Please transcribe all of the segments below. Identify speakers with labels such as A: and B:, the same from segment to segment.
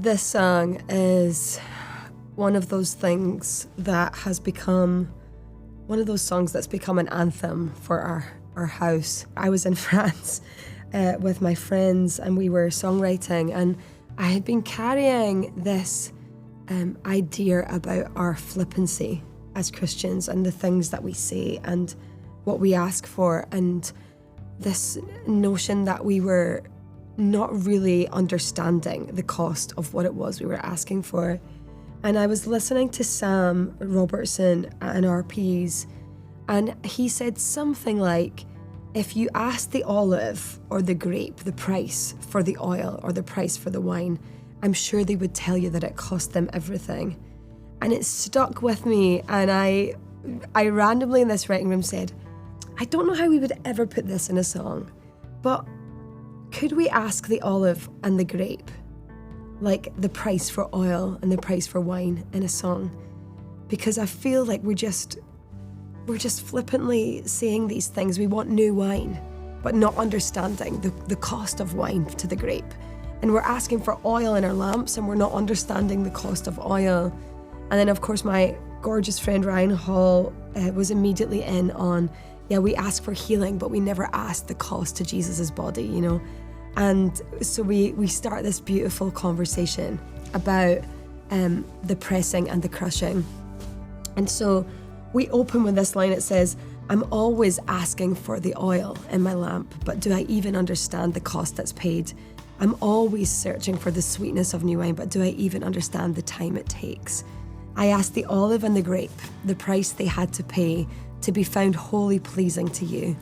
A: This song is one of those things that has become one of those songs that's become an anthem for our house. I was in France with my friends and we were songwriting, and I had been carrying this idea about our flippancy as Christians and the things that we say and what we ask for, and this notion that we were not really understanding the cost of what it was we were asking for. And I was listening to Sam Robertson at an RP's, and he said something like, if you ask the olive or the grape the price for the oil or the price for the wine, I'm sure they would tell you that it cost them everything. And it stuck with me, and I randomly in this writing room said, I don't know how we would ever put this in a song, but could we ask the olive and the grape, like the price for oil and the price for wine in a song? Because I feel like we're just flippantly saying these things. We want new wine, but not understanding the cost of wine to the grape. And we're asking for oil in our lamps, and we're not understanding the cost of oil. And then, of course, my gorgeous friend Ryan Hall was immediately in on, yeah, we ask for healing, but we never ask the cost to Jesus's body, you know? And so we start this beautiful conversation about the pressing and the crushing. And so we open with this line. It says, I'm always asking for the oil in my lamp, but do I even understand the cost that's paid? I'm always searching for the sweetness of new wine, but do I even understand the time it takes? I ask the olive and the grape, the price they had to pay to be found wholly pleasing to you.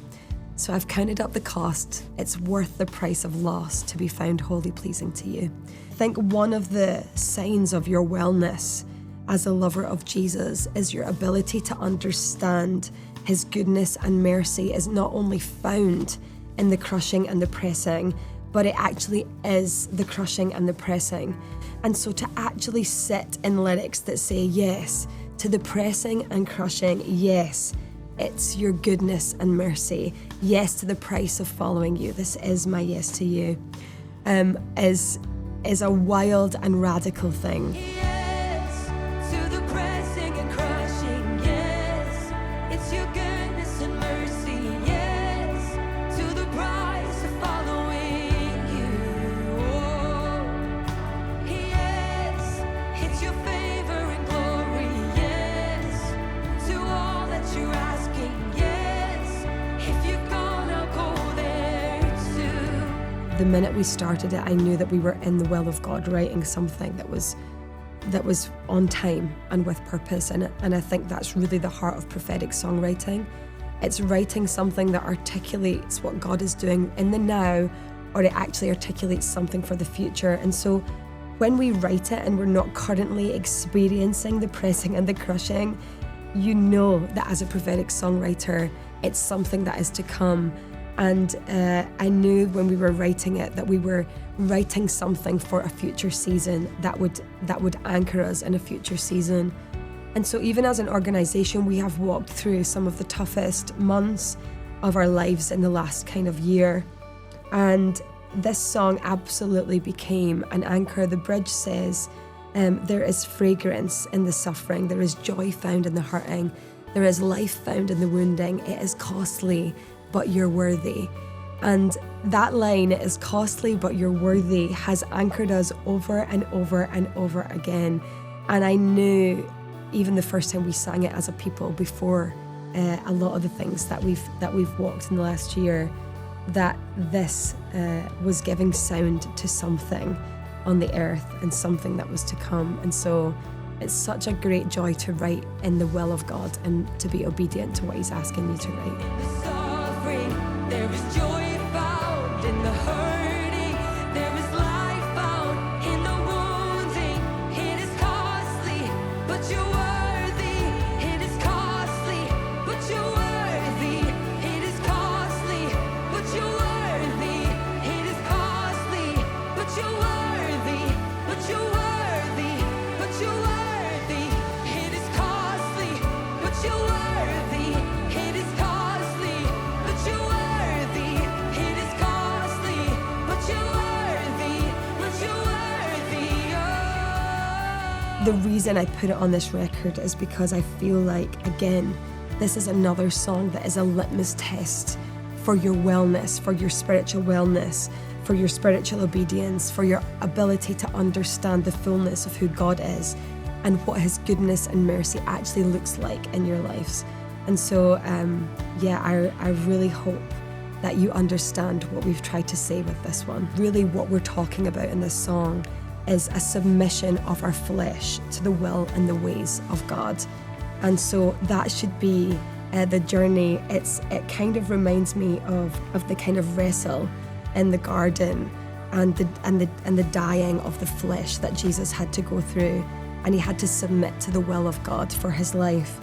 A: So I've counted up the cost. It's worth the price of loss to be found wholly pleasing to you. I think one of the signs of your wellness as a lover of Jesus is your ability to understand his goodness and mercy is not only found in the crushing and the pressing, but it actually is the crushing and the pressing. And so to actually sit in lyrics that say yes to the pressing and crushing, yes, it's your goodness and mercy, yes to the price of following you, this is my yes to you, is a wild and radical thing.
B: Yes, to the pressing and crushing, yes, it's your goodness and mercy, yes, to the price of following you. Oh, yes, it's your favor and glory, yes, to all that you're asking, yes, if you're gonna go there too.
A: The minute we started it, I knew that we were in the will of God, writing something that was on time and with purpose. And I think that's really the heart of prophetic songwriting. It's writing something that articulates what God is doing in the now, or it actually articulates something for the future. And so when we write it and we're not currently experiencing the pressing and the crushing, you know that as a prophetic songwriter, it's something that is to come. And I knew when we were writing it that we were writing something for a future season that would anchor us in a future season. And so even as an organisation, we have walked through some of the toughest months of our lives in the last kind of year. And this song absolutely became an anchor. The bridge says, there is fragrance in the suffering, there is joy found in the hurting, there is life found in the wounding, it is costly, but you're worthy. And that line, it is costly, but you're worthy, has anchored us over and over and over again. And I knew, even the first time we sang it as a people, before a lot of the things that we've walked in the last year, that this was giving sound to something on the earth and something that was to come. And so it's such a great joy to write in the will of God and to be obedient to what he's asking you to write.
B: There is joy found in the hurting. There is life found in the wounding. It is costly, but you're worthy. It is costly, but you're worthy. It is costly, but you're worthy. It is costly, but you're worthy. But you're worthy, but you're worthy. It is costly, but you're worthy. It is costly, but you're worthy. It is costly, but you're worthy, but you're worthy. Oh.
A: the reason I put it on this record is because I feel like, again, this is another song that is a litmus test for your wellness, for your spiritual wellness, for your spiritual obedience, for your ability to understand the fullness of who God is and what his goodness and mercy actually looks like in your lives. And so, I really hope that you understand what we've tried to say with this one. Really, what we're talking about in this song is a submission of our flesh to the will and the ways of God. And so that should be the journey. It kind of reminds me of the kind of wrestle in the garden and the dying of the flesh that Jesus had to go through, and he had to submit to the will of God for his life.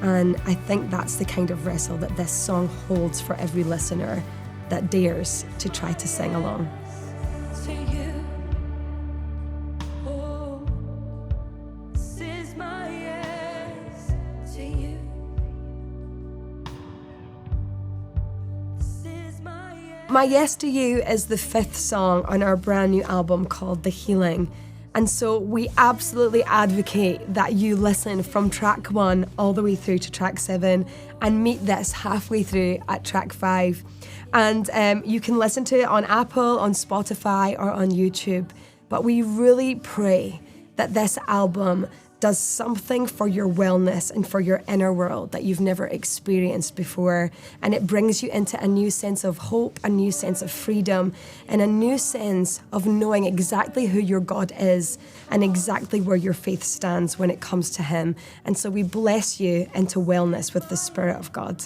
A: And I think that's the kind of wrestle that this song holds for every listener that dares to try to sing along.
B: To you, oh, this is my yes to you. This is my yes.
A: My Yes to You is the 5th song on our brand new album called The Healing. And so we absolutely advocate that you listen from track 1 all the way through to track 7 and meet this halfway through at track 5. And you can listen to it on Apple, on Spotify, or on YouTube. But we really pray that this album does something for your wellness and for your inner world that you've never experienced before. And it brings you into a new sense of hope, a new sense of freedom, and a new sense of knowing exactly who your God is and exactly where your faith stands when it comes to him. And so we bless you into wellness with the Spirit of God.